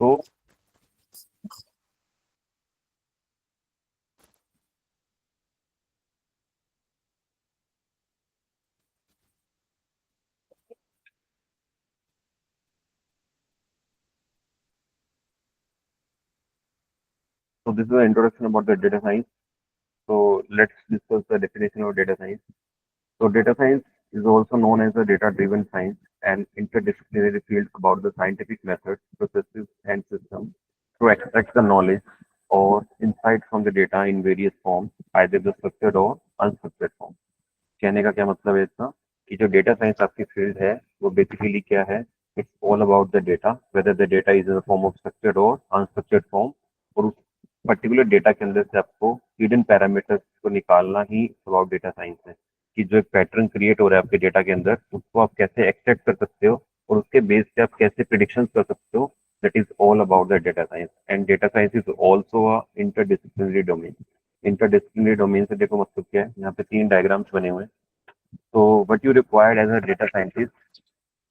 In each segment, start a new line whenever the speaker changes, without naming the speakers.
तो this is the introduction about the data science. So let's discuss the definition of data science. So data science is also known as the data-driven science, an interdisciplinary field about the scientific methods, processes, and systems to extract the knowledge or insight from the data in various forms, either the structured or unstructured form. कहने का क्या मतलब है इसका कि जो data science आपकी field है वो बेसिकली क्या है, it's all about the data, whether the data is in form of structured और अनस्ट्रक्चर्ड फॉर्म, और उस पर्टिकुलर डेटा के अंदर से आपको हिडन पैरामीटर्स को निकालना ही अबाउट डेटा साइंस है कि जो एक पैटर्न क्रिएट हो रहा है आपके डेटा के अंदर उसको आप कैसे एक्सट्रैक्ट कर सकते हो और उसके बेस पे आप कैसे प्रिडिक्शन कर सकते हो. That is all about the data science, and data science is also a interdisciplinary domain. Interdisciplinary domain से देखो मतलब क्या है, यहाँ पे 3 डायग्राम्स बने हुए हैं. So what you required as a data scientist,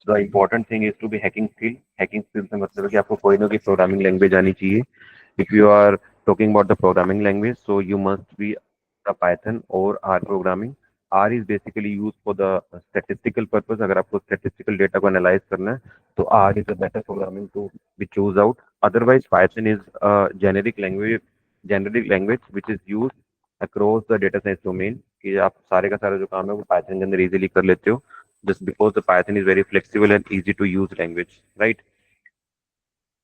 the important thing is to be hacking skill. Hacking skill से मतलब है कि आपको कोई ना कोई प्रोग्रामिंग लैंग्वेज आनी चाहिए. If you are talking about the programming language, so you must be a Python or R programming. R is basically used for the statistical purpose. अगर आपको statistical data को analyze करना है, तो R is a better programming to be choose out. Otherwise, Python is a generic language which is used across the data science domain. कि आप सारे का सारा जो काम है वो Python के अंदर easily कर लेते हो. Just because the Python is very flexible and easy to use language, right?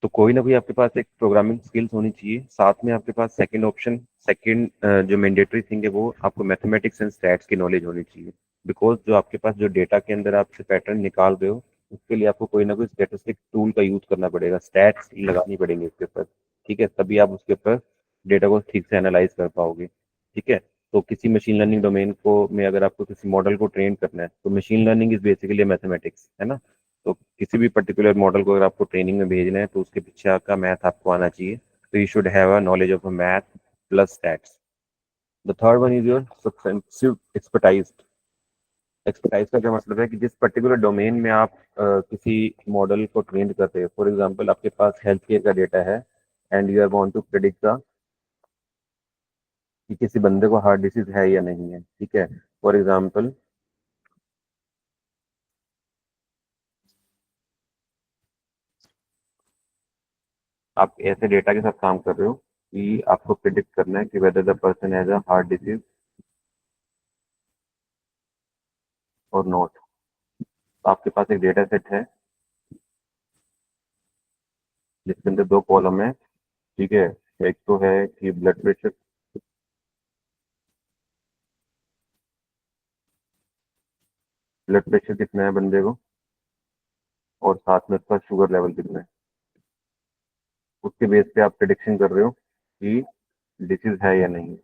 तो कोई ना कोई आपके पास एक प्रोग्रामिंग स्किल्स होनी चाहिए. साथ में आपके पास सेकंड ऑप्शन, सेकंड जो मैंडेटरी थिंग है वो आपको मैथमेटिक्स एंड स्टैट्स की नॉलेज होनी चाहिए. बिकॉज जो आपके पास जो डेटा के अंदर आप पैटर्न निकाल रहे हो उसके लिए आपको कोई ना कोई स्टैटिस्टिक टूल का यूज करना पड़ेगा, स्टैट्स लगानी पड़ेंगी उसके ऊपर. ठीक है, तभी आप उसके ऊपर डेटा को ठीक से एनालाइज कर पाओगे. ठीक है, तो किसी मशीन लर्निंग डोमेन को में अगर आपको किसी मॉडल को ट्रेन करना है तो machine learning is basically mathematics, है ना. तो किसी भी पर्टिकुलर मॉडल को अगर आपको ट्रेनिंग में भेजना है तो उसके पीछे आपका मैथ आपको आना चाहिए. तो you should have a knowledge of math plus stats. The third one is your substantive expertise. Expertise का क्या मतलब है कि जिस पर्टिकुलर डोमेन में आप किसी मॉडल को ट्रेन करते हैं. फॉर एग्जांपल आपके पास हेल्थ केयर का डेटा है and you are want to predict the कि किसी बंदे को हार्ट डिसीज है या नहीं है. ठीक है, फॉर एग्जांपल आप ऐसे डेटा के साथ काम कर रहे हो कि आपको प्रिडिक्ट करना है कि whether the person has a heart disease और नॉट. आपके पास एक डेटा सेट है जिसके अंदर 2 कॉलम है. ठीक है, एक तो है कि ब्लड प्रेशर, ब्लड प्रेशर कितना है बंदे को, और साथ में उसका शुगर लेवल कितना है. उसके बेस पे आप प्रिडिक्शन कर रहे हो कि डिसीज है या नहीं.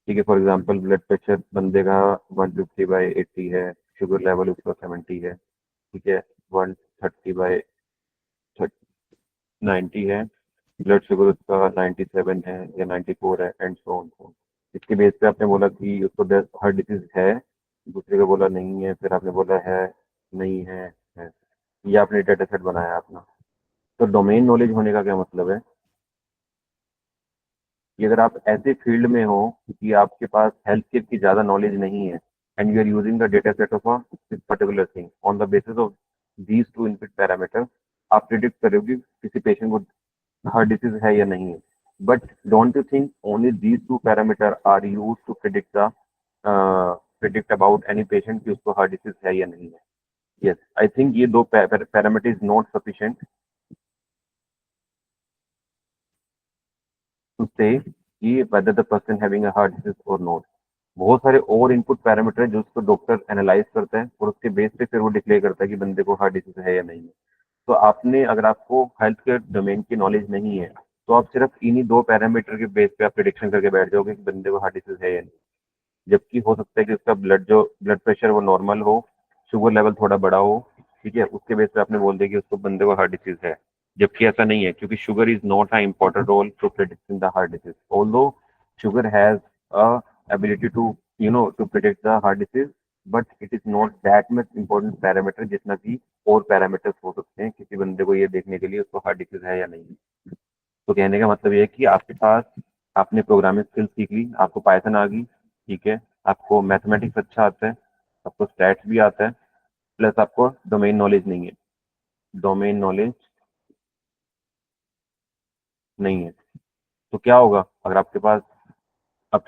ठीक है, फॉर एग्जांपल ब्लड प्रेशर बंदे का 150/80 है, शुगर लेवल उसका 70 है. ठीक है, 130/90 है, ब्लड शुगर उसका 97 है या 94 है, एंड सो ऑन. इसके बेस पे आपने बोला कि उसको हार्ट डिसीज है, दूसरे को बोला नहीं है, फिर आपने बोला है, नहीं है. ये आपने डेटा सेट बनाया अपना. तो डोमेन नॉलेज होने का क्या मतलब है कि अगर आप ऐसे फील्ड में हो कि आपके पास हेल्थ केयर की ज्यादा नॉलेज नहीं है and you are using the data set of a particular thing on the basis of these 2 input parameters, आप प्रिडिक्ट करोगे किसी पेशेंट को हार्ट डिसीज है या नहीं है. But don't you think only these 2 parameter are use to predict about any patient कि उसको हार्ट डिसीज है या नहीं है. यस, आई थिंक ये 2 parameter is not sufficient to say कि whether the person having a heart disease or not. बहुत सारे और इनपुट पैरामीटर है जो उसको डॉक्टर एनालाइज करता है और उसके बेस पे फिर वो डिक्लेयर करता है कि बंदे को हार्ट डिसीज है या नहीं है. तो आपने अगर आपको हेल्थ केयर डोमेन की नॉलेज नहीं है तो आप सिर्फ इन्हीं 2 पैरामीटर के बेस पे आप प्रिडिक्शन करके बैठ जाओगे कि बंदे को हार्ट डिसीज है या नहीं. जबकि हो सकता है कि उसका ब्लड प्रेशर वो नॉर्मल हो, शुगर लेवल थोड़ा बड़ा हो. ठीक है, उसके बेस पे आपने बोल दिया कि उसको बंदे को हार्ट डिसीज है. जबकि ऐसा नहीं है, क्योंकि sugar is not a important role to predicting the heart disease. Although sugar has a ability to to predict the heart disease, but it is not that much important parameter जितना कि और parameters हो सकते हैं किसी बंदे को ये देखने के लिए उसको हार्ट डिसीज है या नहीं। तो कहने का मतलब ये है कि आपके पास, आपने प्रोग्रामिंग स्किल सीख ली, आपको पाइथन आ गई, ठीक है, आपको मैथमेटिक्स अच्छा आता है, आपको स्टैट्स भी आता है, प्लस आपको डोमेन नॉलेज नहीं है, डोमेन नॉलेज नहीं है, तो क्या होगा अगर आपके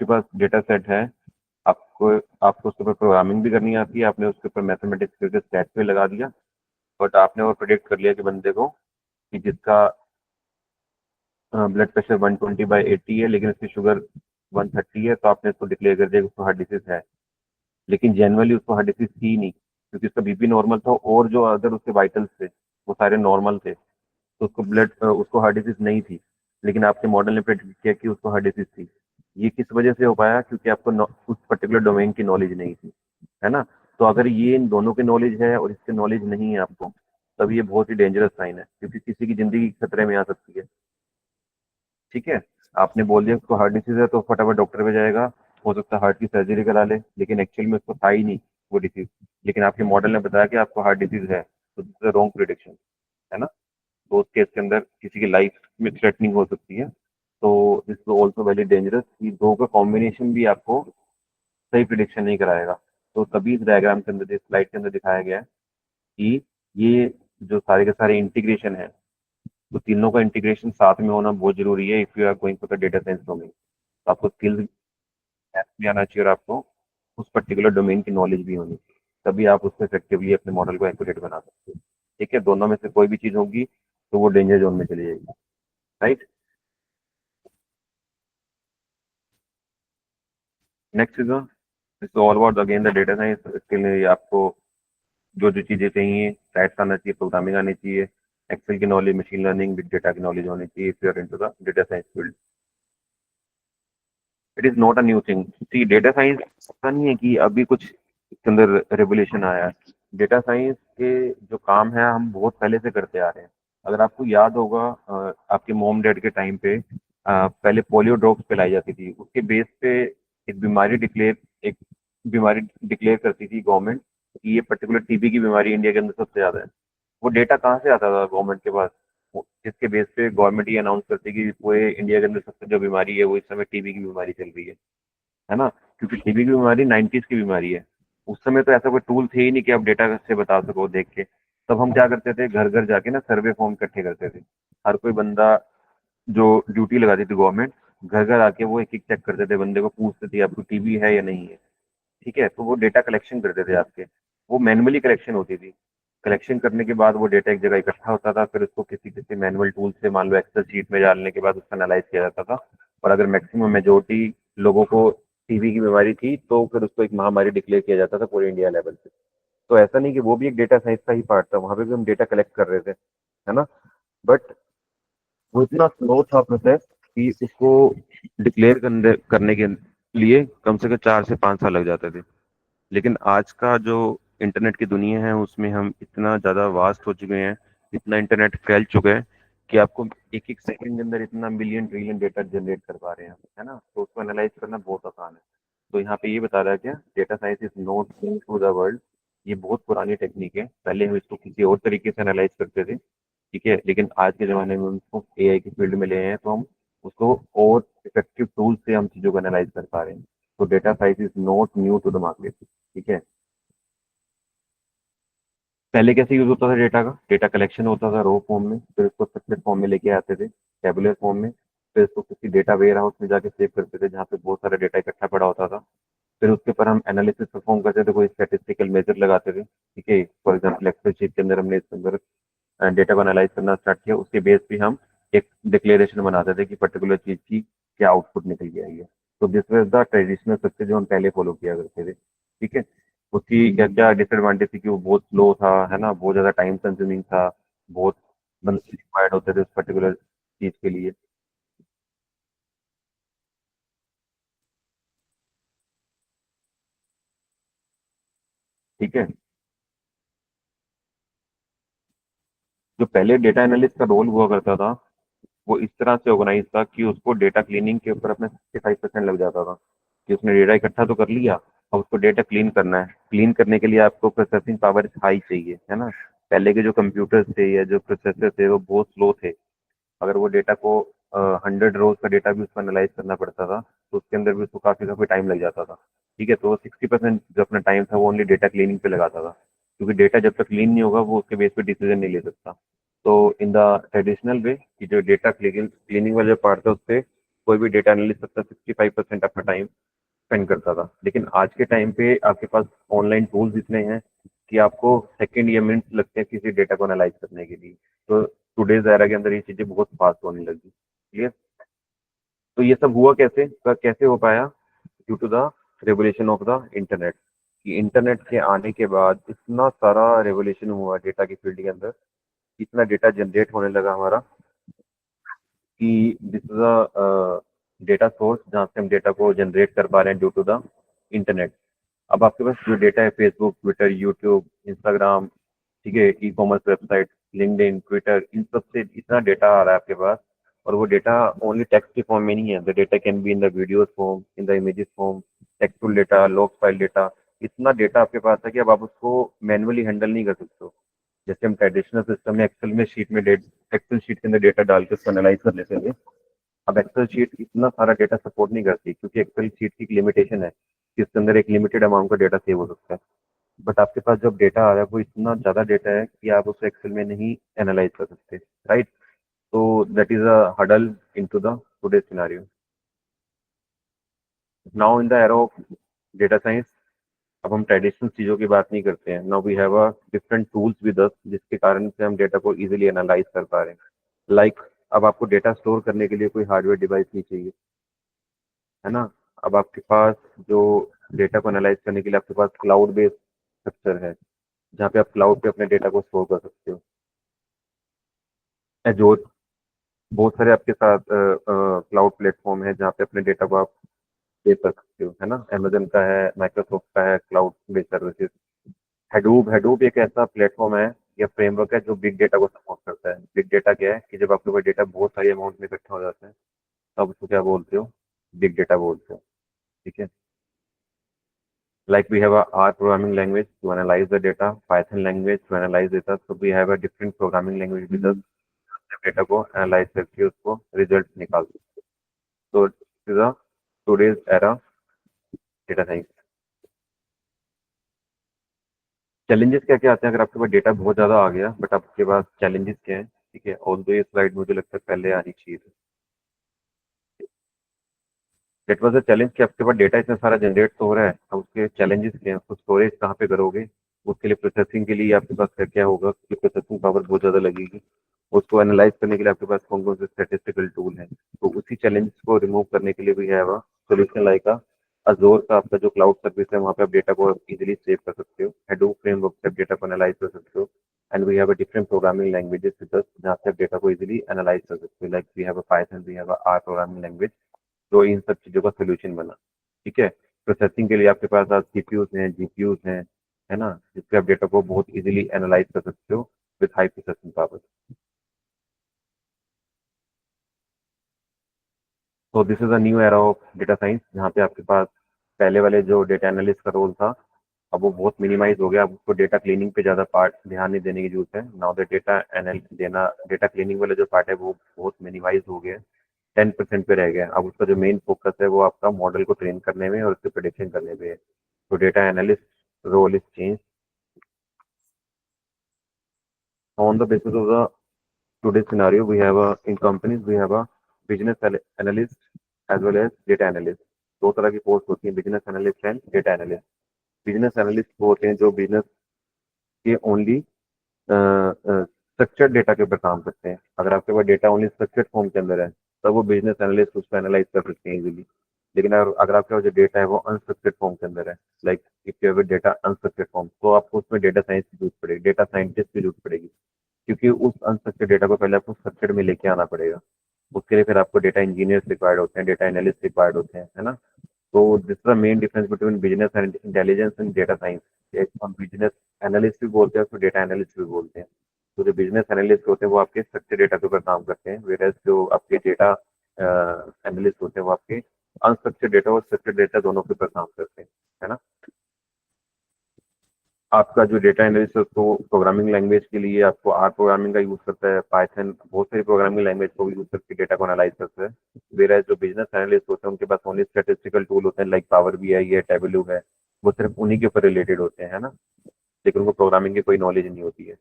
पास डेटा सेट है, आपको आपको उसके ऊपर प्रोग्रामिंग भी करनी आती है, आपने उसके ऊपर मैथमेटिक्स करके स्टैट्स भी लगा दिया, बट आपने वो प्रेडिक्ट कर लिया कि बंदे को, कि जिसका ब्लड प्रेशर 120/80 है लेकिन उसकी शुगर 130 है, तो आपने उसको डिक्लेयर कर दिया कि उसको हार्ट डिसीज है। लेकिन जनरली उसको हार्ट डिसीज थी नहीं, क्योंकि उसका बीपी नॉर्मल था और जो अदर उसके वाइटल्स थे वो सारे नॉर्मल थे, तो उसको हार्ट डिसीज नहीं थी। लेकिन आपके मॉडल ने प्रेडिक्ट किया कि उसको हार्ट डिसीज थी। ये किस वजह से हो पाया? क्योंकि आपको उस पर्टिकुलर डोमेन की नॉलेज नहीं थी, है ना। तो अगर ये इन दोनों की नॉलेज है और इसकी नॉलेज नहीं है आपको, तब ये बहुत ही डेंजरस साइन है, क्योंकि किसी की जिंदगी खतरे में आ सकती है। ठीक है, आपने बोल दिया उसको हार्ट डिसीज है तो फटाफट डॉक्टर पे जाएगा, हो सकता है हार्ट की सर्जरी करा ले, लेकिन एक्चुअल में उसको था ही नहीं वो डिसीज, लेकिन आपके मॉडल ने बताया कि आपको हार्ट डिसीज है, तो दिस इज रॉन्ग प्रिडिक्शन, है ना। तो उस केस के अंदर किसी की लाइफ में थ्रेटनिंग हो सकती है। तो this is also very dangerous, कि दो का कॉम्बिनेशन भी आपको सही प्रिडिक्शन नहीं कराएगा। तो तभी इस डायग्राम के अंदर, इस स्लाइड के अंदर दिखाया गया है कि ये जो सारे के सारे इंटीग्रेशन है, तो तीनों का इंटीग्रेशन साथ में होना बहुत जरूरी है if you are going for the data science domain. तो आपको स्किल्स भी आना चाहिए और आपको उस पर्टिकुलर डोमेन की नॉलेज भी होनी चाहिए, तभी आप उससे इफेक्टिवली अपने मॉडल को एक्यूरेट बना सकते हो। ठीक है, दोनों में से कोई भी चीज होगी तो वो डेंजर जोन में चली जाएगी, right. Next is all about again the data science. इसके लिए आपको जो जो चीजें चाहिए, स्टैट्स आना चाहिए, प्रोग्रामिंग आनी चाहिए, एक्सेल की knowledge, machine learning, big data की नॉलेज होनी चाहिए if you are into the data science field. It is not a new thing. See, data science ऐसा नहीं है कि अभी कुछ इसके अंदर रेवोल्यूशन आया है। डेटा साइंस के जो काम है हम बहुत पहले से करते आ रहे हैं। अगर आपको याद होगा, आपके मोम डैड के टाइम पे पहले पोलियो ड्रॉप्स पिलाई जाती थी, उसके बेस पे एक बीमारी डिक्लेयर करती थी गवर्नमेंट कि ये पर्टिकुलर टीबी की बीमारी इंडिया के अंदर सबसे ज्यादा है। वो डेटा कहाँ से आता था गवर्नमेंट के पास? जिसके बेस पे गवर्नमेंट ये अनाउंस करती है कि पूरे इंडिया के अंदर सबसे जो बीमारी है वो इस समय टीबी की बीमारी चल रही है ना। क्योंकि टीबी की बीमारी 90s की बीमारी है। उस समय तो ऐसा कोई टूल थे ही नहीं कि आप डेटा से बता सको देख के। तब हम क्या करते थे, घर घर जाके ना सर्वे फॉर्म इकट्ठे करते थे। हर कोई बंदा जो ड्यूटी लगाती थी गवर्नमेंट, घर घर आके वो एक एक चेक करते थे, बंदे को पूछते थे आपको टीबी है या नहीं है। ठीक है, तो वो डेटा कलेक्शन करते थे आपके, वो मैनुअली कलेक्शन होती थी। कलेक्शन करने के बाद वो डेटा एक जगह इकट्ठा होता था, फिर उसको किसी किसी मैनुअल टूल से, मान लो एक्सेल शीट में डालने के बाद उसका एनालाइज किया जाता था। और अगर मैक्सिमम मेजोरिटी लोगों को टीबी की बीमारी थी तो फिर उसको एक महामारी डिक्लेयर किया जाता था पूरे इंडिया लेवल पे। तो ऐसा नहीं कि वो भी एक डेटा साइंस का ही पार्ट था, वहां पे भी हम डेटा कलेक्ट कर रहे थे, है ना। बट वो इतना स्लो था प्रोसेस कि उसको डिक्लेयर करने के लिए कम से कम 4 से 5 साल लग जाते थे। लेकिन आज का जो इंटरनेट की दुनिया है उसमें हम इतना ज़्यादा वास्ट हो चुके हैं, इतना इंटरनेट फैल चुका है कि आपको एक एक सेकंड के अंदर इतना मिलियन ट्रिलियन डेटा जनरेट कर पा रहे हैं, है ना। तो उसको एनालाइज करना बहुत आसान है। तो यहाँ पे ये बता रहा है क्या, data science is not new to the world. ये बहुत पुरानी टेक्निक है, पहले हम इसको किसी और तरीके से एनालाइज करते थे, ठीक है, लेकिन आज के ज़माने में हम उसको एआई की फील्ड में ले आए हैं, तो हम उसको और इफेक्टिव टूल से हम चीज़ों को एनालाइज कर पा रहे हैं। तो data science is not new to the market, ठीक है। पहले कैसे यूज होता था डेटा का? डेटा कलेक्शन होता था रो फॉर्म में, फिर उसको स्ट्रक्चर फॉर्म में लेके आते थे, टेबुलर फॉर्म में, फिर उसको किसी डेटा वेयर हाउस में जाके सेव करते थे जहाँ पे बहुत सारा डेटा इकट्ठा पड़ा होता था। फिर उसके ऊपर हम एनालिसिस परफॉर्म करते थे, कोई स्टैटिस्टिकल मेजर लगाते थे, ठीक है। फॉर एग्जाम्पल एक्सेल शीट के अंदर हमने इसके अंदर डेटा को एनालाइज करना स्टार्ट किया, उसके बेस पे हम एक डिक्लेरेशन बनाते थे कि पर्टिकुलर चीज की क्या आउटपुट निकल के आई है। तो this was the traditional structure जो हम पहले फॉलो किया करते थे, ठीक है। उसकी क्या क्या डिसएडवांटेज थी कि वो बहुत स्लो था, है ना, बहुत ज्यादा टाइम कंज्यूमिंग था, बहुत बंदे रिक्वायर्ड होते थे उस पर्टिकुलर चीज के लिए, ठीक है। जो पहले डेटा एनालिस्ट का रोल हुआ करता था, वो इस तरह से ऑर्गेनाइज था कि उसको डेटा क्लीनिंग के ऊपर अपना 65% लग जाता था, कि उसने डेटा इकट्ठा तो कर लिया, अब उसको डेटा क्लीन करना है। क्लीन करने के लिए आपको प्रोसेसिंग पावर हाई चाहिए, है ना। पहले के जो कंप्यूटर्स थे या जो प्रोसेसर थे वो बहुत स्लो थे। अगर वो डेटा को 100 रोज का डेटा भी उसको एनालाइज करना पड़ता था तो उसके अंदर भी उसको काफी काफी टाइम लग जाता था। ठीक है, तो 60% जो अपना टाइम था वो ओनली डेटा क्लीनिंग पे लगाता था, क्योंकि डेटा जब तक क्लीन नहीं होगा वो उसके बेस पे डिसीजन नहीं ले सकता। तो इन द ट्रेडिशनल वे कि जो डेटा क्लीनिंग वाला जो पार्ट था उस पर कोई भी डेटा एनालिस्ट अपना 65% अपना टाइम स्पेंड करता था। लेकिन आज के टाइम पे आपके पास ऑनलाइन टूल्स इतने हैं कि आपको सेकंड या मिनट लगते हैं किसी डेटा को एनालाइज करने के लिए। तो टुडेज एरा के अंदर ये चीजें बहुत फास्ट होने लगी। क्लियर। तो ये सब हुआ कैसे, कैसे हो पाया? Due to the revolution of the internet. कि इंटरनेट के आने के बाद इतना सारा रेवोल्यूशन हुआ डेटा की फील्ड के अंदर, इतना डेटा जनरेट होने लगा हमारा कि this is a data source जहाँ से हम डेटा को जनरेट कर पा रहे हैं ड्यू टू द इंटरनेट। अब आपके पास जो डेटा है फेसबुक, ट्विटर, यूट्यूब, इंस्टाग्राम, ठीक है, e commerce website, LinkedIn, Twitter, इन सब से इतना डेटा आ रहा है आपके पास। और वो डेटा ओनली टेक्स्ट के फॉर्म में नहीं है, the data can be in the videos form, in the images form, textual data, log file data. इतना डेटा आपके पास है कि अब आप उसको मैनुअली हैंडल नहीं कर सकते हो। जैसे हम ट्रेडिशनल सिस्टम में एक्सेल में शीट में डेट एक्सेल शीट के अंदर डेटा डाल के उसको एनालाइज कर लेते थे। अब एक्सेल शीट इतना सारा डेटा सपोर्ट नहीं करती, क्योंकि एक्सेल शीट की एक लिमिटेशन है कि इसके अंदर एक लिमिटेड अमाउंट का डेटा सेव हो सकता है। बट आपके पास जब डेटा आ रहा है वो इतना ज्यादा डेटा है कि आप उसे एक्सेल में नहीं एनालाइज कर सकते। राइट। तो that is a huddle into the today scenario. Now in the era of data science, अब हम ट्रेडिशनल चीजों की बात नहीं करते हैं। Now we have a different tools with us जिसके कारण से हम डेटा को इजीली एनालाइज कर पा रहे हैं। लाइक अब आपको डेटा स्टोर करने के लिए कोई हार्डवेयर डिवाइस नहीं चाहिए, है ना। अब आपके पास जो डेटा को एनालाइज करने के लिए आपके पास क्लाउड बेस्ड स्ट्रक्चर है, जहाँ पे आप क्लाउड पे अपने डेटा को स्टोर कर सकते हो। एजोर, बहुत सारे आपके साथ क्लाउड प्लेटफॉर्म है जहाँ पे अपने डेटा को आप सेव कर सकते हो, है ना। अमेजन का है, माइक्रोसॉफ्ट का है क्लाउड बेस्ड सर्विसेज। हेडूप, हेडूप एक ऐसा प्लेटफॉर्म है या फ्रेमवर्क है जो बिग डेटा को सपोर्ट करता है। बिग डेटा क्या है कि जब आपके पास डेटा बहुत सारी अमाउंट में इकट्ठा हो जाता है तब उसको क्या बोलते हो? बिग डेटा बोलते हो। ठीक है। Like we have a R programming language to analyze the data, Python language to analyze data. So we have a different programming language with us data को एनालाइज करके उसको रिजल्ट निकाल सकते। तो this is today's era data science. Challenges क्या क्या आते हैं अगर आपके पास डेटा बहुत ज्यादा आ गया बट आपके पास चैलेंजेस क्या है? ठीक है, और दो ये स्लाइड मुझे लगता है पहले आनी चाहिए। दैट वाज अ चैलेंज कि आपके पास डेटा इतना सारा जनरेट तो हो रहा है, अब उसके चैलेंजेस क्या हैं? उसको स्टोरेज कहाँ पे करोगे? उसके लिए प्रोसेसिंग के लिए आपके पास क्या क्या होगा? उसकी प्रोसेसिंग पावर बहुत ज़्यादा लगेगी। उसको एनालाइज करने के लिए आपके पास कौन कौन से स्टैटिस्टिकल टूल हैं? तो उसी चैलेंज को रिमूव करने के लिए भी है वह सोल्यूशन लाइक अजोर का आपका जो क्लाउड सर्विस है वहाँ पे आप डेटा को इजीली सेव कर सकते हो। हेडूप फ्रेमवर्क से आप डेटा को एनालाइज कर सकते हो। And we have a different programming languages with us जहाँ से आप डेटा को इजीली एनालाइज कर सकते हो। Like we have a Python, we have a R programming language जो इन सब चीज़ों का सोल्यूशन बना। ठीक है। प्रोसेसिंग के लिए आपके पास आज सीपीयूज हैं, जीपीयूज हैं, है ना, जिससे आप डेटा को बहुत इजीली एनालाइज कर सकते हो विद हाई प्रोसेसिंग पावर। तो this is a new era of data science जहाँ पे आपके पास पहले वाले जो डेटा एनालिस्ट का रोल था अब वो बहुत मिनिमाइज हो गया। अब उसको डेटा क्लीनिंग पे ज़्यादा पार्ट ध्यान नहीं देने की जरूरत है। नाउ द डेटा एनल देना डेटा क्लीनिंग वाला जो पार्ट है वो बहुत मिनिमाइज हो गया। 10% पे रह गया। अब उसका जो मेन फोकस है वो आपका मॉडल को ट्रेन करने में और उसकी प्रिडिक्शन करने में है। तो data analyst role is changed on the basis of the today's scenario. We have a in companies we have a business analyst as well as data analyst। दो तरह की पोस्ट होती है, business analyst and data analyst. Business analyst वो होते हैं जो business के ओनली स्ट्रक्चर्ड डेटा के ऊपर काम करते हैं। अगर आपके पास डेटा ओनली स्ट्रक्चर्ड फॉर्म के अंदर है तब वो बिजनेस एनालिस्ट उसको एनालाइज कर सकते हैं इजीली। लेकिन अगर आपके पास जो डेटा है वो अनस्ट्रक्चर्ड फॉर्म के अंदर है, like if you have data unstructured form, तो आपको उसमें डेटा साइंस की जरूरत पड़ेगी, डेटा साइंटिस्ट की जरूरत पड़ेगी। क्योंकि उस अनस्ट्रक्चर्ड डेटा को पहले आपको स्ट्रक्चर्ड में लेके आना पड़ेगा। उसके लिए फिर आपको डेटा इंजीनियर्स रिक्वायर्ड होते हैं, डेटा एनालिस्ट रिक्वायर्ड होते हैं, है ना। तो this is the main difference between business and intelligence and data science. एक हम बिजनेस एनालिस्ट भी बोलते हैं, उसको डेटा एनालिस्ट भी बोलते हैं। तो जो बिजनेस एनालिस्ट होते हैं वो आपके स्ट्रक्चर डेटा के ऊपर काम करते हैं, वेरएज जो आपके डेटा एनालिस्ट होते हैं वो आपके अनस्ट्रक्चर्ड डेटा और स्ट्रक्चर्ड डेटा दोनों के ऊपर काम करते हैं, है ना। आपका जो डेटा एनालिस्ट है उसको प्रोग्रामिंग लैंग्वेज के लिए आपको आर प्रोग्रामिंग का यूज करता है, पाइथन, बहुत सारी प्रोग्रामिंग लैंग्वेज को यूज करके डेटा को एनालाइज करता है। वेरा जो बिजनेस एनालिस्ट होते हैं उनके पास ओनली स्टैटिस्टिकल टूल होते हैं, लाइक पावर बीआई है, टेबलू है, वो सिर्फ उन्हीं के ऊपर रिलेटेड होते हैं, है ना, लेकिन उनको प्रोग्रामिंग की कोई नॉलेज नहीं होती है।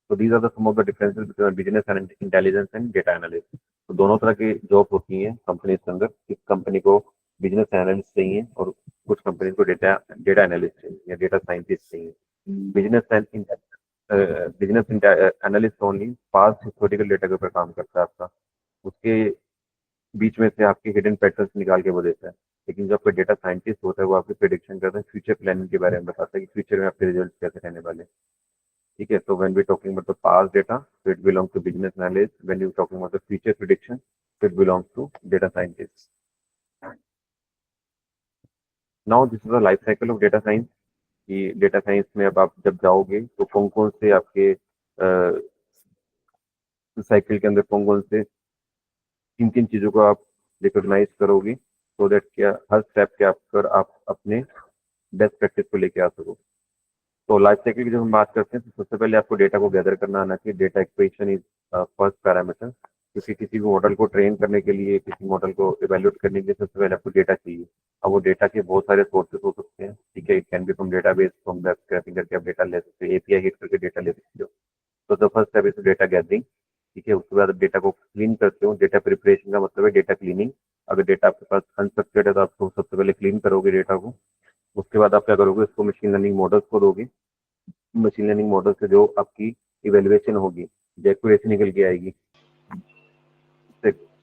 तो these are the some of the differences between business and intelligence and data analyst. तो दोनों तरह की जॉब होती हैं कंपनी के अंदर। किस कंपनी को बिजनेस एनालिस्ट चाहिए और कुछ कंपनी को डेटा डेटा एनालिस्ट चाहिए या डेटा साइंटिस्ट चाहिए। Business business analyst only past historical data के ऊपर काम करता है आपका, उसके बीच में से आपके हिडन पैटर्न्स निकाल के वो देता है। लेकिन जो आपका डेटा साइंटिस्ट होता है वो आपकी प्रेडिक्शन करता है, फ्यूचर प्लानिंग के बारे में बताता है कि फ्यूचर में आपके रिजल्ट कैसे रहने वाले हैं। ठीक है, तो when we talking about the past data, so it belongs to business analyst. When you talking about the future prediction, so it belongs to data scientist. Now this is the life cycle of data science. कि data science में अब आप जब जाओगे तो कौन कौन से आपके साइकिल के अंदर कौन कौन से किन किन चीज़ों को आप रिकॉग्नाइज करोगे, सो दैट क्या हर स्टेप के आप अपने बेस्ट प्रैक्टिस को लेके आ सको। तो लाइफ साइकिल की जब हम बात करते हैं तो सबसे पहले आपको डेटा को गैदर करना आना चाहिए। Data equation is first parameter, क्योंकि किसी भी मॉडल को ट्रेन करने के लिए, किसी मॉडल को इवेल्युएट करने के लिए सबसे पहले आपको डेटा चाहिए। अब वो डेटा के बहुत सारे सोर्सेस हो सकते हैं, ठीक है, it can B from database, from web scrapping करके आप डेटा ले सकते हो, एपीआई हिट करके डेटा ले सकते हो। तो the first step is data gathering, ठीक है। उसके बाद डेटा को क्लीन करते हो। डेटा प्रिपरेशन का मतलब है डेटा क्लीनिंग। अगर डेटा आपके पास अनस्ट्रक्चर्ड है तो आप सबसे पहले क्लीन करोगे डेटा को। उसके बाद आप क्या करोगे, उसको मशीन लर्निंग मॉडल्स को दोगे। मशीन लर्निंग मॉडल से जो आपकी इवेल्युएशन होगी, जो एक्यूरेसी निकल के आएगी,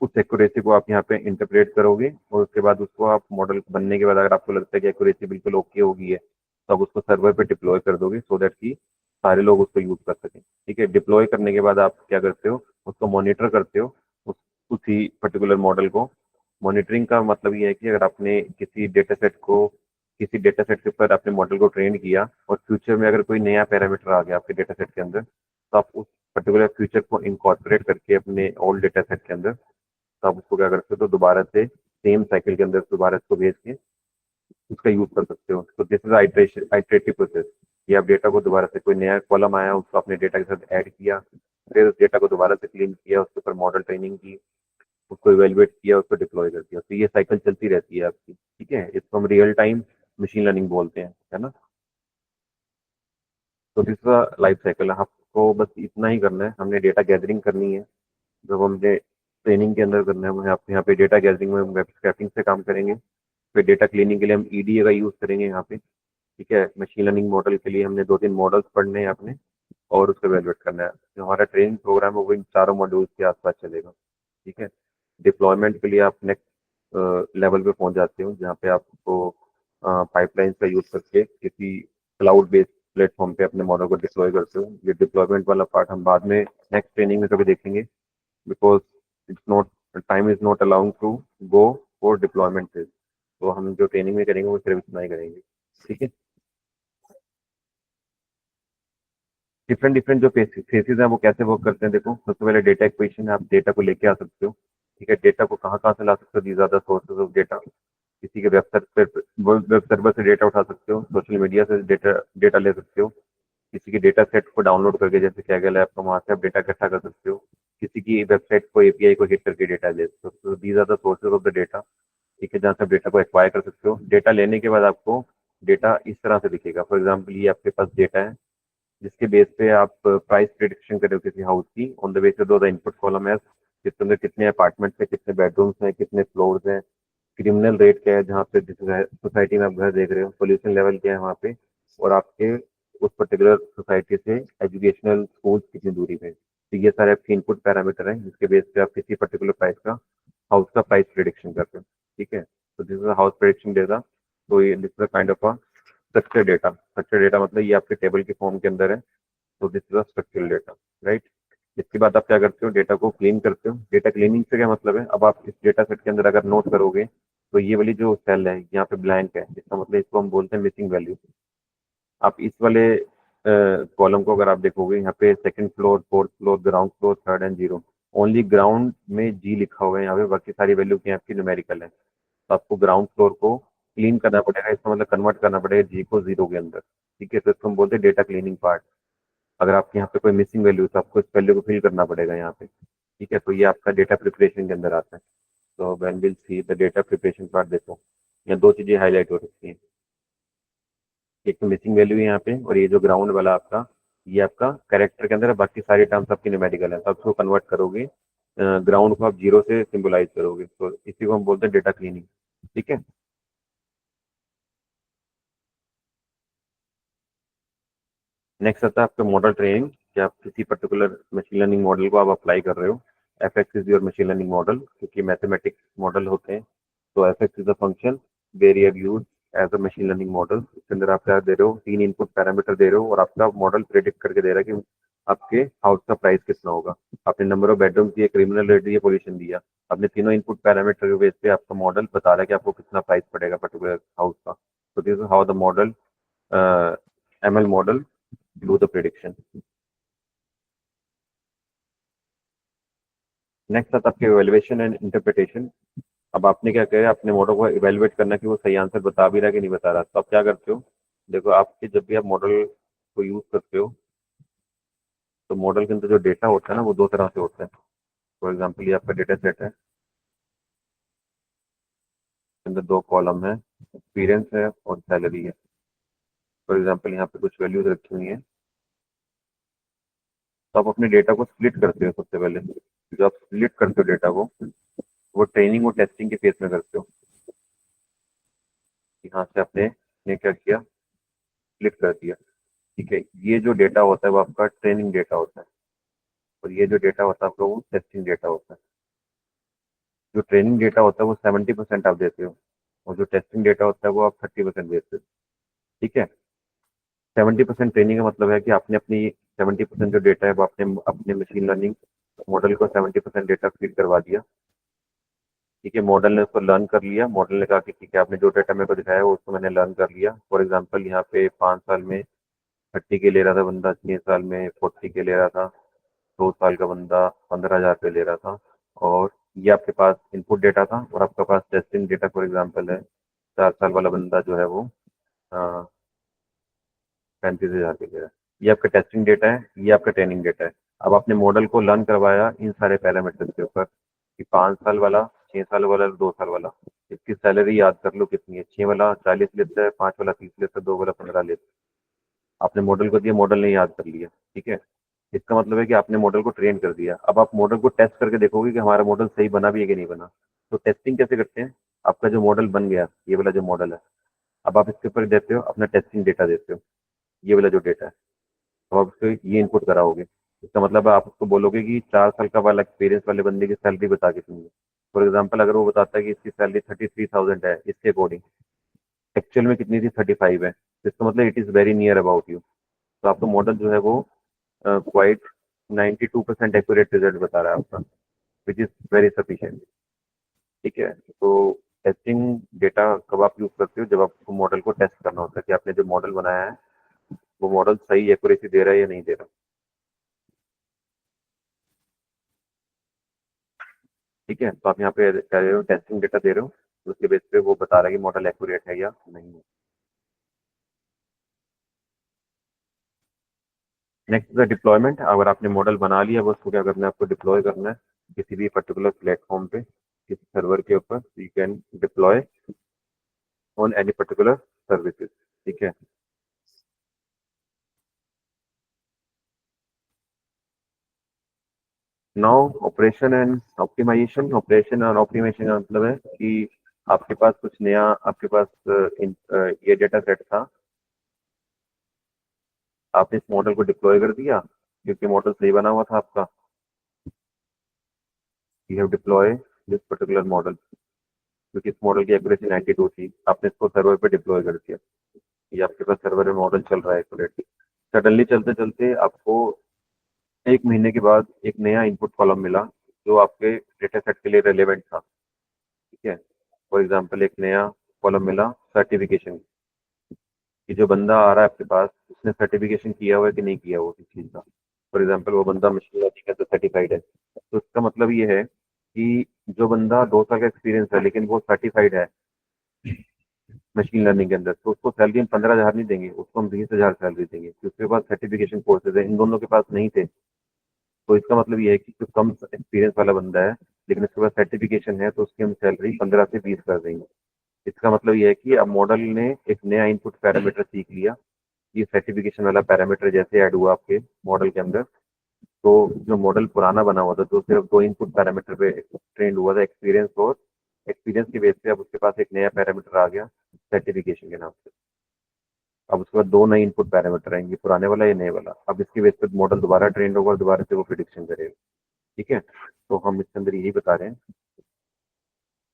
उस एक्यूरेसी को आप यहाँ पे इंटरप्रेट करोगे और उसके बाद उसको आप मॉडल बनने के बाद अगर आपको लगता है कि एक्यूरेसी बिल्कुल ओके होगी है तो आप उसको सर्वर पे डिप्लॉय कर दोगे, सो दैट कि सारे लोग उसको यूज कर सकें। ठीक है, डिप्लॉय करने के बाद आप क्या करते हो, उसको मॉनिटर करते हो, उसी पर्टिकुलर मॉडल को। मॉनिटरिंग का मतलब ये है कि अगर आपने किसी डेटा सेट के ऊपर अपने मॉडल को ट्रेन किया और फ्यूचर में अगर कोई नया पैरामीटर आ गया आपके डेटा सेट के अंदर, तो आप उस पर्टिकुलर फ्यूचर को इनकॉर्पोरेट करके अपने ओल्ड डेटा सेट के अंदर, तो आप उसको क्या करते हो, तो दोबारा से सेम साइकिल के अंदर दोबारा इसको भेज के उसका यूज कर सकते हो। तो दिस इज आइटरेटिव प्रोसेस। ये आप डेटा को दोबारा से, कोई नया कॉलम आया उसको अपने डेटा के साथ ऐड किया, फिर उस डेटा को दोबारा से क्लीन किया, उसके ऊपर मॉडल ट्रेनिंग की, उसको इवेलुएट किया, उसको डिप्लॉय कर दिया। तो ये साइकिल चलती रहती है आपकी। ठीक है, इसको हम रियल टाइम मशीन लर्निंग बोलते हैं, है ना। तो दिस लाइफ साइकिल है। आपको बस इतना ही करना है, हमने डेटा गैदरिंग करनी है, जब हमने ट्रेनिंग के अंदर करना है वहाँ यहाँ पे डेटा गैदरिंग में हम वेब स्क्रैपिंग से काम करेंगे। फिर डेटा क्लीनिंग के लिए हम ईडीए का यूज करेंगे यहाँ पे। ठीक है, मशीन लर्निंग मॉडल के लिए हमने 2-3 मॉडल्स पढ़ने हैं अपने और उसको इवेलुएट करना है। जो हमारा ट्रेनिंग प्रोग्राम है वो इन चारों मॉड्यूल्स के आसपास चलेगा। ठीक है, डिप्लॉयमेंट के लिए आप नेक्स्ट लेवल पे पहुंच जाते हो जहाँ पे आपको पाइपलाइन का यूज करके किसी क्लाउड बेस्ड प्लेटफॉर्म पे अपने मॉडल को डिप्लॉय करते हो। ये डिप्लॉयमेंट वाला पार्ट हम बाद में नेक्स्ट ट्रेनिंग में कभी देखेंगे, because it's not time is not allowing to go for deployment phase. तो हम जो ट्रेनिंग में करेंगे वो सिर्फ इतना ही करेंगे। ठीक है, डिफरेंट डिफरेंट जो फेसेस हैं वो कैसे वर्क करते हैं, देखो सबसे पहले डेटा इक्वेशन है, आप डेटा को लेके आ सकते हो। ठीक है, डेटा को कहाँ कहाँ से ला सकते हो, these are the sources of data. किसी के वेब सर्वर से डेटा उठा सकते हो, सोशल मीडिया से डेटा डेटा ले सकते हो, किसी के डेटा सेट को डाउनलोड करके, जैसे क्या गया है आपका, वहां से आप डेटा इकट्ठा कर सकते हो। किसी की वेबसाइट को एपीआई को हिट करके डेटा ले सकते हो। तो these are the sources of the data. ठीक है, जहाँ से आप डेटा को एक्वायर कर सकते हो। डेटा लेने के बाद आपको डेटा इस तरह से दिखेगा। फॉर एग्जाम्पल ये आपके पास डेटा है जिसके बेस पे आप प्राइस प्रिडिक्शन कर रहे हो किसी हाउस की, on the base of the input column है, कितने अंदर कितने अपार्टमेंट्स हैं, कितने बेडरूम्स हैं, कितने फ्लोर्स हैं, क्रिमिनल रेट क्या है जहाँ पे जिस सोसाइटी में आप घर देख रहे हो, पोल्यूशन लेवल क्या है वहाँ पे, और आपके उस पर्टिकुलर सोसाइटी से एजुकेशनल स्कूल कितनी दूरी पे। तो ये सारे आपके इनपुट पैरामीटर हैं जिसके बेस पे आप किसी पर्टिकुलर प्राइस का हाउस का प्राइस प्रिडिक्शन करते हो। ठीक है, तो this is house prediction data. तो ये this is kind of a structure data मतलब ये आपके टेबल के फॉर्म के अंदर है। तो this is a structural data, right. इसके बाद आप क्या करते हो, डेटा को क्लीन करते हो। डेटा क्लीनिंग से क्या मतलब है, अब आप इस डेटा सेट के अंदर अगर नोट करोगे तो ये वाली जो सेल है यहाँ पे ब्लैंक है, इसका मतलब इसको हम बोलते हैं मिसिंग वैल्यू। आप इस वाले कॉलम को अगर आप देखोगे, यहाँ पे second floor, fourth floor, ground floor, third and zero, only ground में जी लिखा हुआ है यहाँ पे, बाकी सारी वैल्यू की आपकी न्यूमेरिकल है। तो आपको ग्राउंड फ्लोर को क्लीन करना पड़ेगा, इसका मतलब कन्वर्ट करना पड़ेगा जी को जीरो के अंदर। ठीक है, तो इसको हम बोलते हैं डेटा क्लीनिंग पार्ट। अगर आपके यहाँ पे कोई मिसिंग वैल्यू है तो आपको इस वैल्यू को फिल करना पड़ेगा यहाँ पे। ठीक है, तो ये आपका डेटा प्रिपरेशन के अंदर आता है। तो when will see the data preparation part, देखो यहाँ दो चीजें हाईलाइट हो रखी हैं। एक तो मिसिंग वैल्यू है यहाँ पे, और ये जो ग्राउंड वाला आपका, ये आपका कैरेक्टर के अंदर है, बाकी सारी टर्म्स आपकी न्यूमेरिकल है। तो आप उसको कन्वर्ट करोगे, ग्राउंड को आप जीरो से सिंबलाइज करोगे, तो इसी को हम बोलते हैं डेटा क्लीनिंग। ठीक है। नेक्स्ट आता है आपका मॉडल ट्रेनिंग, कि आप किसी पर्टिकुलर मशीन लर्निंग मॉडल को आप अप्लाई कर रहे हो। F X is your machine learning model, क्योंकि मैथमेटिक्स मॉडल होते हैं। तो F X is a function very are use as a machine learning model. इसके अंदर आप क्या दे रहे हो, तीन इनपुट पैरामीटर दे रहे हो, और आपका मॉडल प्रेडिक्ट करके दे रहा है कि आपके हाउस का प्राइस कितना होगा। आपने नंबर ऑफ बेडरूम दिए, क्रिमिनल रेट दिए, पोल्यूशन दिया। आपने तीनों इनपुट पैरामीटर के बेस पे आपका मॉडल बता रहा है कि आपको कितना प्राइस पड़ेगा पर्टिकुलर हाउस का। तो this is how the model, ML model do the prediction. Next आता है आपके इवेल्युएशन एंड इंटरप्रिटेशन। अब आपने क्या किया, अपने मॉडल को इवेल्युएट करना कि वो सही आंसर बता भी रहा है कि नहीं बता रहा। तो आप क्या करते हो, देखो आपके जब भी आप मॉडल को यूज करते हो, तो मॉडल के अंदर जो डेटा होता है ना, वो दो तरह से होता है। फॉर एग्जाम्पल ये आपका डेटा सेट है, इसके अंदर दो कॉलम है, एक्सपीरियंस है और सैलरी है। फॉर एग्जाम्पल यहाँ पे कुछ वैल्यूज रखी हुई है। तो आप अपने डेटा को स्प्लिट करते हो। सबसे पहले जो आप स्प्लिट करते हो डेटा को, वो ट्रेनिंग और टेस्टिंग के फेस में करते हो। यहाँ से आपने ने क्या किया, स्प्लिट कर दिया। ठीक है, ये जो डेटा होता है वो आपका ट्रेनिंग डेटा होता है, और ये जो डेटा होता है आपका वो टेस्टिंग डेटा होता है। जो ट्रेनिंग डेटा होता है वो 70% आप देते हो, और जो टेस्टिंग डेटा होता है वो आप 30% देते हो। ठीक है, 70% ट्रेनिंग का मतलब है कि आपने अपनी 70% जो डेटा है वो आपने अपने मशीन लर्निंग मॉडल को 70% डेटा फीड करवा दिया। ठीक है, मॉडल ने उसको लर्न कर लिया। मॉडल ने कहा कि ठीक है, आपने जो डेटा मेरे को दिखाया है वो उसको मैंने लर्न कर लिया। फॉर एग्जाम्पल यहाँ पे 5 साल में 30 के ले रहा था बंदा, 6 साल में 40 के ले रहा था, 2 साल का बंदा 15,000 पे ले रहा था। और ये आपके पास इनपुट डेटा था, और आपके पास टेस्टिंग डेटा फॉर एग्जाम्पल है, 4 साल वाला बंदा जो है वो 35,000 पे ले रहा है। ये आपका टेस्टिंग डेटा है, ये आपका ट्रेनिंग डेटा है। अब आपने मॉडल को लर्न करवाया इन सारे पैरामीटर्स के ऊपर, कि 5 साल वाला, 6 साल वाला, 2 साल वाला, इसकी सैलरी याद कर लो कितनी है। 6 वाला 40 लेता है, 5 वाला 30 लेता है, 2 वाला 15 लेता है। आपने मॉडल को दिया, मॉडल ने याद कर लिया। ठीक है, इसका मतलब है कि आपने मॉडल को ट्रेन कर दिया। अब आप मॉडल को टेस्ट करके देखोगे कि हमारा मॉडल सही बना भी है कि नहीं बना। तो टेस्टिंग कैसे करते हैं, आपका जो मॉडल बन गया, ये वाला जो मॉडल है, अब आप इसके ऊपर देते हो अपना टेस्टिंग डेटा देते हो, ये वाला जो डेटा है। तो आप उसको ये इनपुट कराओगे। इसका मतलब है आप उसको बोलोगे कि 4 साल का वाला एक्सपीरियंस वाले बंदे की सैलरी बता कितनी है। फॉर एग्जाम्पल अगर वो बताता है कि इसकी सैलरी 33,000 है, इसके अकॉर्डिंग एक्चुअल में कितनी थी, 35 है, तो इसका मतलब it is very near about you. तो आपका मॉडल जो है वो क्वाइट 92% एक्यूरेट रिजल्ट बता रहा है आपका, विच इज़ वेरी सफिशिएंट। ठीक है, तो टेस्टिंग डेटा कब आप यूज करते हो, जब आपको मॉडल को टेस्ट करना होता है कि आपने जो मॉडल बनाया है वो मॉडल सही एक्यूरेसी दे रहा है या नहीं दे रहा। ठीक है, तो आप यहाँ पे कह रहे हो टेस्टिंग डेटा दे रहे हो, तो उसके बेस पे वो बता रहा है कि मॉडल एक्यूरेट है या नहीं है। Next the deployment. अगर आपने मॉडल बना लिया, बस उसको क्या करना है, आपको डिप्लॉय करना है किसी भी पर्टिकुलर प्लेटफॉर्म पे, किसी सर्वर के ऊपर। You can deploy on any particular services. ठीक है, now operation and optimisation. Operation और ऑप्टिमाइजेशन का मतलब है कि आपके पास कुछ नया, आपके पास ये डेटा सेट था, आपने इस मॉडल को डिप्लॉय कर दिया क्योंकि मॉडल सही बना हुआ था आपका। You have deploy this particular model, क्योंकि इस मॉडल की एक्यूरेसी 92 थी, आपने इसको सर्वर पे डिप्लॉय कर दिया। ये आपके पास सर्वर में मॉडल चल रहा है एक्यूरेटली। सडनली चलते चलते आपको 1 महीने के बाद एक नया इनपुट कॉलम मिला, जो आपके डेटा सेट के लिए रेलेवेंट था। ठीक है, फॉर एग्जाम्पल एक नया कॉलम मिला सर्टिफिकेशन, कि जो बंदा आ रहा है आपके पास, उसने सर्टिफिकेशन किया हुआ है कि नहीं किया हुआ किसी चीज़ का। फॉर एग्जाम्पल वो बंदा मशीन लर्निंग का तो सर्टिफाइड है, तो इसका मतलब ये है कि जो बंदा 2 साल का एक्सपीरियंस है लेकिन वो सर्टिफाइड है मशीन लर्निंग के अंदर, तो उसको सैलरी हम 15,000 नहीं देंगे, उसको हम 20,000 सैलरी देंगे, क्योंकि उसके पास सर्टिफिकेशन कोर्सेज है, इन दोनों के पास नहीं थे। तो इसका मतलब ये है कि जो कम एक्सपीरियंस वाला बंदा है लेकिन उसके पास सर्टिफिकेशन है, तो उसकी हम सैलरी 15 से 20 कर देंगे। इसका मतलब ये है कि अब मॉडल ने एक नया इनपुट पैरामीटर सीख लिया, ये सर्टिफिकेशन वाला पैरामीटर जैसे ऐड हुआ आपके मॉडल के अंदर, तो जो मॉडल पुराना बना हुआ था जो सिर्फ 2 इनपुट पैरामीटर पे ट्रेंड हुआ था, एक्सपीरियंस और एक्सपीरियंस की बेस पे अब उसके पास एक नया पैरामीटर आ गया सर्टिफिकेशन के नाम से। अब उसके बाद 2 नए इनपुट पैरामीटर आएंगे, पुराने वाला या नए वाला। अब इसके बेस पे मॉडल दोबारा ट्रेंड होगा और दोबारा से वो प्रिडिक्शन करेगा। ठीक है, तो हम इसके अंदर यही बता रहे हैं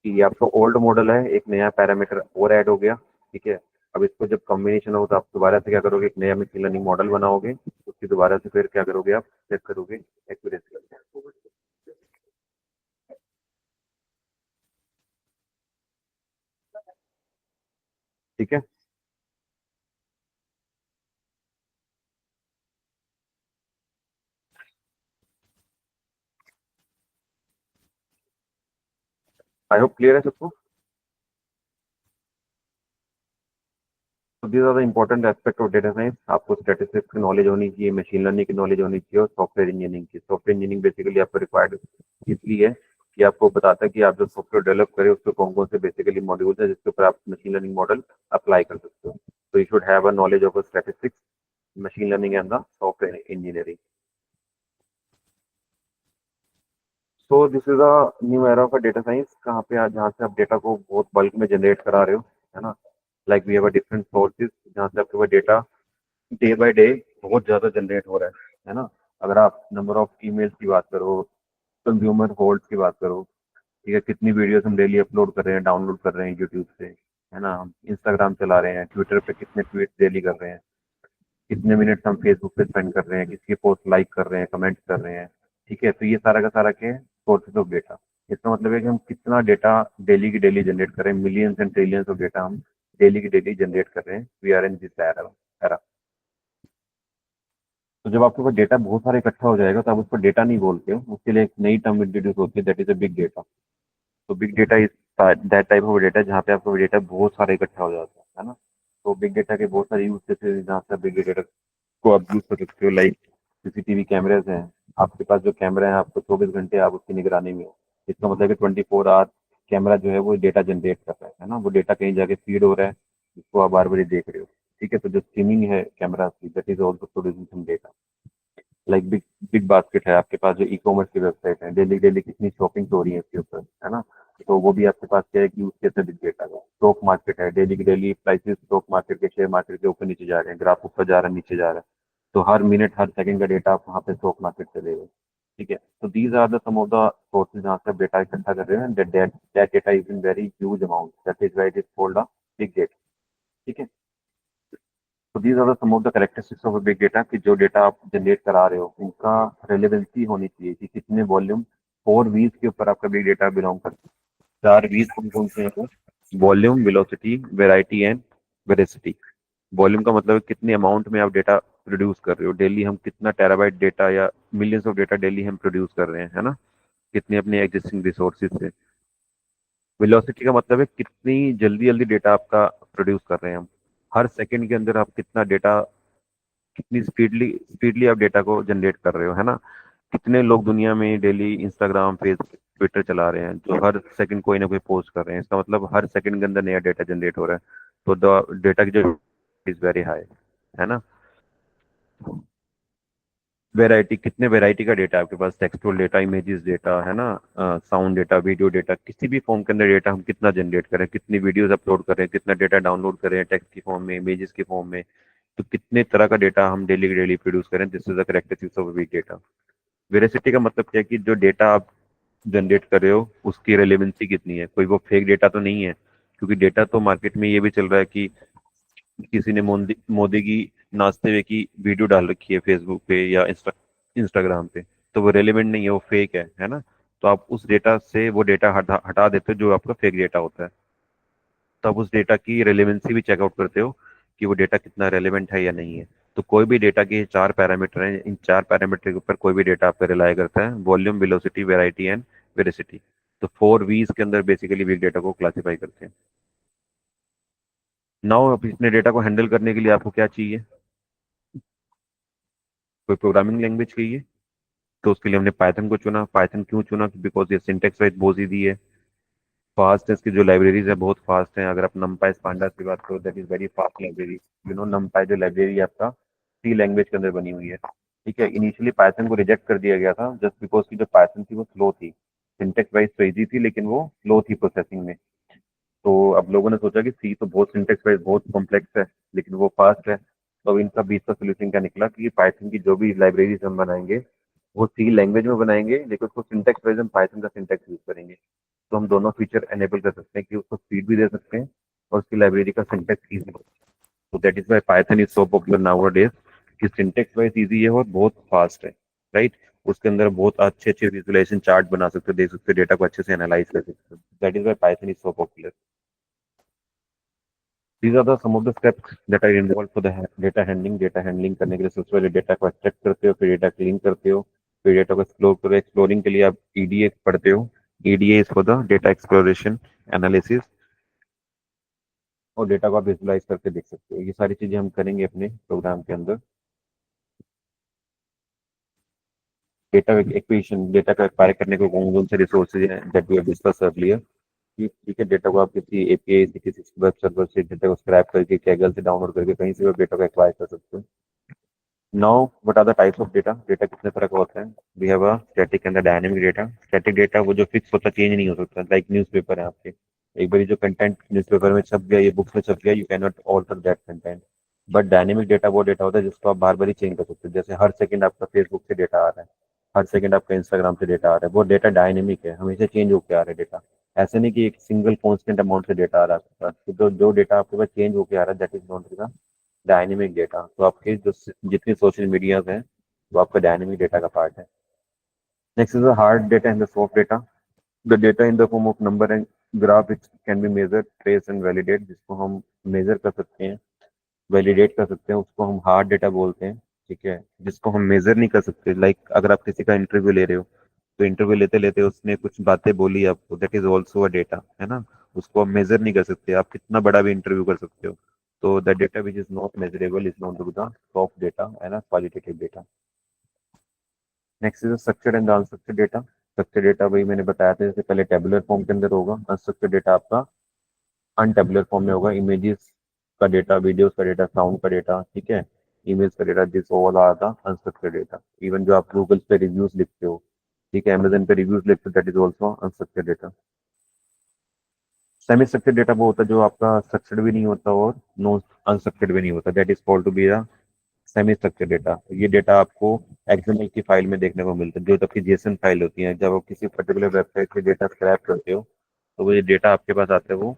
कि ये आपका ओल्ड मॉडल है, एक नया पैरामीटर और ऐड हो गया। ठीक है, अब इसको जब कॉम्बिनेशन हो तो आप दोबारा से क्या करोगे, एक नया मशीन लर्निंग मॉडल बनाओगे, उसकी दोबारा से फिर क्या करोगे, आप चेक करोगे एक्यूरेसी। ठीक है, आई होप क्लियर है सबको। तो these are the important aspect of data science. आपको स्टैटिस्टिक्स की नॉलेज होनी चाहिए, मशीन लर्निंग की नॉलेज होनी चाहिए, और सॉफ्टवेयर इंजीनियरिंग की। सॉफ्टवेयर इंजीनियरिंग बेसिकली आपको रिक्वायर्ड इसलिए है कि आपको बताता है कि आप जो सॉफ्टवेयर डेवलप करें उसके कौन कौन से बेसिकली मॉड्यूल्स हैं जिसके ऊपर आप मशीन लर्निंग मॉडल अप्लाई कर सकते हो। तो you should have a knowledge of statistics, machine learning and the software engineering. So this is a new era of data science, कहाँ पे आज जहाँ से आप डेटा को बहुत बल्क में जनरेट करा रहे हो, है ना। Like we have a different sources जहाँ से आपके पास डेटा डे बाय डे बहुत ज़्यादा जनरेट हो रहा है ना। अगर आप नंबर ऑफ ईमेल्स की बात करो, कंज्यूमर होल्ड्स की बात करो, ठीक है, कितनी वीडियोस हम डेली अपलोड कर रहे हैं, डाउनलोड कर रहे हैं यूट्यूब से, है ना, हम इंस्टाग्राम चला रहे हैं, ट्विटर पे कितने ट्वीट डेली कर रहे हैं, कितने मिनट हम फेसबुक पे स्पेंड कर रहे हैं, किसकी पोस्ट लाइक कर रहे हैं, कमेंट कर रहे हैं। ठीक है, तो ये सारा का सारा क्या है, सोर्सेज ऑफ डेटा। इसका मतलब है कि हम कितना डेटा डेली की डेली जनरेट कर रहे हैं, millions and trillions of data हम डेली की डेली जनरेट कर रहे हैं। We are in this era. तो जब आपके पास डेटा बहुत सारा इकट्ठा हो जाएगा तो आप उसको डेटा नहीं बोलते हो, उसके लिए एक नई टर्म इंट्रोड्यूस होती है, that is a big data. तो big data is that type of data जहाँ पे आपका डेटा बहुत सारा इकट्ठा हो जाता है ना। तो बिग डेटा के बहुत सारे यूज केसेस हैं जहाँ से बिग डेटा को आप यूज कर सकते हो। लाइक सीसीटीवी कैमराज हैं, आपके पास जो कैमरा है आपको 24 घंटे आप उसकी निगरानी में हो। इसका मतलब है कि 24 आवर कैमरा जो है वो डेटा जनरेट कर रहा है ना, वो डेटा कहीं जाके फीड हो रहा है, जिसको आप बार बार देख रहे हो। ठीक है, तो जो स्ट्रीमिंग है कैमरा की, that is also producing some data. Like big big basket है, आपके पास जो ई कॉमर्स की वेबसाइट है, डेली डेली कितनी शॉपिंग हो रही है इसके ऊपर, है ना। तो वो भी आपके पास क्या है कि यूज कैसे बिग डेटा का। स्टॉक मार्केट है, डेली की डेली प्राइसेस स्टॉक मार्केट के, शेयर मार्केट के ऊपर नीचे जा रहे हैं, ग्राफ ऊपर जा रहा है नीचे जा रहा है। तो हर मिनट हर सेकंड का डेटा आप वहाँ पे स्टॉक मार्केट से ले रहे हो। ठीक है, तो these are the some of the sources जहाँ से आप डेटा इकट्ठा कर रहे हैं, that data is in very huge amount, that is why it is called a big data. ठीक है, तो these are the some of the characteristics of big data कि जो डेटा आप जनरेट करा रहे हो उनका रेलेवेंसी होनी चाहिए कि कितने वॉल्यूम, 4 वीज के ऊपर आपका बिग डेटा बिलोंग करता है। 4 वीज कौन कौन से हैं? Volume, velocity, variety and veracity. Volume का मतलब है कितने अमाउंट में आप डेटा प्रोड्यूस कर रहे हो डेली, हम कितना टेराबाइट डेटा या मिलियंस ऑफ डेटा डेली हम प्रोड्यूस कर रहे हैं, है ना, कितने अपने एग्जिस्टिंग रिसोर्सेज से। वेलोसिटी का मतलब है कितनी जल्दी जल्दी डेटा आपका प्रोड्यूस कर रहे हैं हम, हर सेकंड के अंदर आप कितना डेटा, कितनी स्पीडली स्पीडली आप डेटा को जनरेट कर रहे हो, है ना। कितने लोग दुनिया में डेली इंस्टाग्राम फेसबुक ट्विटर चला रहे हैं जो हर सेकंड कोई ना कोई पोस्ट कर रहे हैं, इसका मतलब हर सेकंड के अंदर नया डेटा जनरेट हो रहा है। तो द डेटा की जो इज वेरी हाई, है ना। वेराइटी, कितने वेराइटी का डेटा आपके पास, टेक्सटुअल डेटा, इमेजेस डेटा, है ना, साउंड डेटा, वीडियो डेटा, किसी भी फॉर्म के अंदर डेटा हम कितना जनरेट करें, कितनी वीडियोस अपलोड करें, कितना डेटा डाउनलोड करें टेक्स्ट की फॉर्म में, इमेजेस की फॉर्म में। तो कितने तरह का डेटा हम डेली डेली प्रोड्यूस करें, this is the characteristics of big data. Veracity का मतलब क्या है कि जो डेटा आप जनरेट कर रहे हो उसकी रेलेवेंसी कितनी है, कोई वो फेक डेटा तो नहीं है। क्योंकि डेटा तो मार्केट में ये भी चल रहा है कि किसी ने मोदी मोदी की नाचते हुए की वीडियो डाल रखी है फेसबुक पे या इंस्टाग्राम पे, तो वो रेलेवेंट नहीं है, वो फेक है ना। तो आप उस डेटा से वो डेटा हटा देते हो जो आपका फेक डेटा होता है। तो आप उस डेटा की रेलेवेंसी भी चेकआउट करते हो कि वो डेटा कितना रेलेवेंट है या नहीं है। तो कोई भी डेटा के 4 पैरामीटर हैं, इन 4 पैरामीटर के ऊपर कोई भी डेटा आप पे रिलाय करता है, volume, velocity, variety and veracity. तो 4 V's के अंदर बेसिकली बिग डेटा को क्लासीफाई करते हैं। नाउ अब इतने डेटा को हैंडल करने के लिए आपको क्या चाहिए? कोई प्रोग्रामिंग लैंग्वेज चाहिए। तो उसके लिए हमने पाइथन को चुना। पाइथन क्यों चुना? बिकॉज ये सिंटेक्स वाइज बहुत ईजी है, फास्ट है, इसकी जो लाइब्रेरीज है बहुत फास्ट है। अगर आप numpy pandas की बात करो, that is very fast library. numpy जो लाइब्रेरी है आपका सी लैंग्वेज के अंदर बनी हुई है। ठीक है, इनिशियली पाइथन को रिजेक्ट कर दिया गया था जस्ट बिकॉज की जो पाइथन थी वो स्लो थी, सिंटेक्स वाइज तो ईजी थी लेकिन वो स्लो थी प्रोसेसिंग में। तो अब लोगों ने सोचा कि सी तो बहुत सिंटेक्स वाइज बहुत कॉम्प्लेक्स है लेकिन वो फास्ट है। तो अब इनका बीच का सोल्यूशन क्या निकला कि पाइथन की जो भी लाइब्रेरीज हम बनाएंगे वो सी लैंग्वेज में बनाएंगे लेकिन उसको सिंटेक्स वाइज हम पाइथन का सिंटेक्स यूज करेंगे। तो हम दोनों फीचर एनेबल कर सकते हैं कि उसको स्पीड भी दे सकते हैं और उसकी लाइब्रेरी का सिंटेक्स ईजी हो। तो that is why Python is so popular nowadays, कि सिंटेक्स वाइज ईजी है और बहुत फास्ट है। राइट, उसके अंदर बहुत अच्छे अच्छे विजुअलाइजेशन चार्ट बना सकते हो, देख सकते हो, डेटा को अच्छे से एनालाइज कर सकते हो। That is why Python is so popular. These are the some of the steps that are involved for the data handling। Data handling करने के लिए सबसे पहले डेटा को एक्सट्रैक्ट करते हो, फिर डेटा क्लीन करते हो, फिर डेटा को एक्सप्लोर करो। एक्सप्लोरिंग के लिए आप ईडीए पढ़ते हो। EDA is for the data exploration analysis. और डेटा को आप विजुलाइज करके देख सकते हो। ये सारी चीजें हम करेंगे अपने प्रोग्राम के अंदर। डेटा एक्विजिशन, डेटा का एक्वायर करने को कौन कौन से रिसोर्सेज हैं that we have discuss earlier. ठीक है, डेटा को आप किसी एपीआई से, किसी वेब सर्वर से डेटा को स्क्रैप करके, कैगल से डाउनलोड करके कहीं से भी डेटा को एक्वायर कर सकते हो। Now what are the types of data? Data कितने तरह का होता है? We have a static and the dynamic data. Static data वो जो फिक्स होता, चेंज नहीं हो सकता, लाइक न्यूज़पेपर है आपके। एक बार जो कंटेंट न्यूज़पेपर में छप गया, ये बुक्स में छप गया, you can not alter that content. But dynamic data वो डेटा होता है जिसको आप बार बार ही चेंज कर सकते हो। जैसे हर सेकंड आपका फेसबुक से डेटा आ रहा है, हर सेकंड आपका इंस्टाग्राम से डेटा आ रहा है, वो डेटा डायनेमिक है, हमेशा चेंज होकर आ रहा है डेटा। ऐसे नहीं कि एक सिंगल कॉन्स्टेंट अमाउंट से डेटा आ रहा है। तो जो डेटा आपके पास चेंज होकर आ रहा है that is not dynamic data. तो आपके जो जितनी सोशल मीडिया हैं वो आपका डायनेमिक डेटा का पार्ट है। Next is the hard data and the soft data. The data in the form of number and graph it can be measure, trace and validate. जिसको हम मेजर कर सकते हैं, वैलिडेट कर सकते हैं, उसको हम हार्ड डेटा बोलते हैं। ठीक है, जिसको हम मेजर नहीं कर सकते, लाइक अगर आप किसी का इंटरव्यू ले रहे हो, तो इंटरव्यू लेते लेते उसने कुछ बातें बोली आपको, that is also a data, है ना। उसको आप मेजर नहीं कर सकते, आप कितना बड़ा भी इंटरव्यू कर सकते हो। तो the data which is not measurable is not to the soft data है ना, qualitative data. Next is structured and unstructured data. Structured data वही मैंने बताया था, जैसे पहले टेबुलर फॉर्म के अंदर होगा। अनस्ट्रक्चर्ड डेटा आपका अनटेबुलर फॉर्म में होगा। इमेजेस का डेटा, वीडियोस का डेटा, साउंड का डेटा, ठीक है, ईमेल्स का data, this all are the unstructured data. Even जो आप गूगल पे रिव्यूज लिखते हो, ठीक है, अमेजन पे रिव्यूज लिखते हो, that is also unstructured data. Semi structured data वो होता है जो आपका स्ट्रक्चर्ड भी नहीं होता और नॉन अनस्ट्रक्चर्ड भी नहीं होता, that is called to be the semi structured data. ये डेटा आपको एक्सएमएल की फाइल में देखने को मिलता है, जो आपकी जेसन फाइल होती है। जब आप किसी पर्टिकुलर वेबसाइट से डेटा स्क्रैप करते हो तो वो ये डेटा आपके पास आता है, वो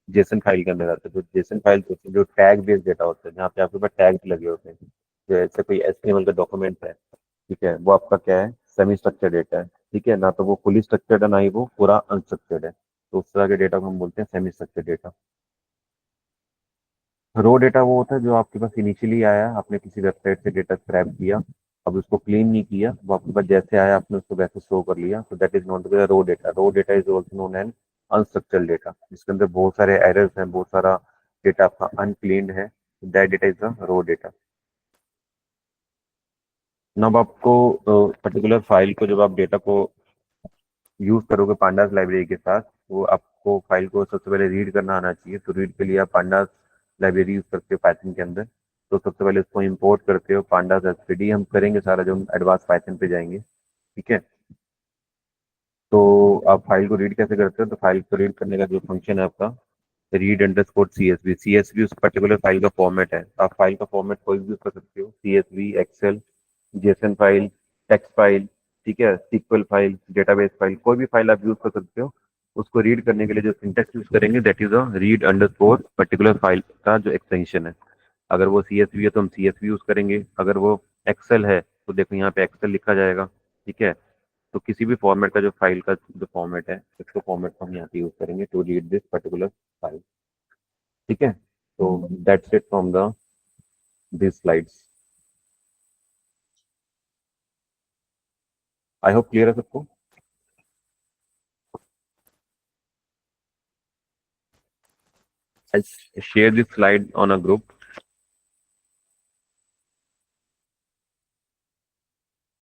जेसन फाइल के अंदर आता है। जो जेसन फाइल होती है, जो टैग बेस्ड डेटा होता है, जहाँ पे आपके पास टैग लगे होते हैं, जैसे कोई एचटीएमएल का डॉक्यूमेंट है, ठीक है, वो आपका क्या है, सेमी स्ट्रक्चर्ड डेटा है। ठीक है ना, तो वो फुली स्ट्रक्चर्ड है ना ही वो पूरा अनस्ट्रक्चर्ड है। तो उस तरह के डेटा को हम बोलते हैं semi structured data. Raw data वो होता है जो आपके पास इनिशियली आया, आपने किसी वेबसाइट से डेटा स्क्रैप किया, अब उसको क्लीन नहीं किया, वो आपके पास जैसे आया आपने उसको वैसे स्टोर कर लिया, तो that is not the raw data. Raw data is also known as unstructured data, जिसके अंदर बहुत सारे एरर्स हैं, बहुत सारा डेटा आपका अनक्लीन्ड है, that data is the raw data. अब आपको पर्टिकुलर फाइल को, जब आप डेटा को यूज करोगे पांडास लाइब्रेरी के साथ, तो आपको फाइल को सबसे पहले रीड करना आना चाहिए। तो रीड के लिए आप पांडास लाइब्रेरी यूज करते हो पाइथन के अंदर। तो सबसे पहले उसको इंपोर्ट करते हो, पांडास एसपीडी हम करेंगे सारा जो हम एडवांस पाइथन पे जाएंगे। ठीक है, तो आप फाइल को रीड कैसे करते हो? तो फाइल को रीड करने का जो फंक्शन है आपका, रीड अंडरस्कोर सीएसवी। सीएसवी उस पर्टिकुलर फाइल का फॉर्मेट है। आप फाइल का फॉर्मेट कोई भी यूज कर सकते हो, CSV, Excel, JSON file, text file, ठीक है, सीक्वल फाइल, डेटाबेस फाइल, कोई भी फाइल आप यूज कर सकते हो। उसको रीड करने के लिए जो सिंटेक्स यूज करेंगे that is a read underscore particular file का जो एक्सटेंशन है। अगर वो सीएसवी है तो हम सीएसवी यूज करेंगे, अगर वो एक्सेल है तो देखो यहाँ पे एक्सेल लिखा जाएगा। ठीक है, तो किसी भी फॉर्मेट का जो फाइल का जो फॉर्मेट है, उसको फॉर्मेट को हम यहाँ पे यूज करेंगे to read this particular file. ठीक है, तो that's it from the this slides. I hope clear है सबको. I share this slide on a group.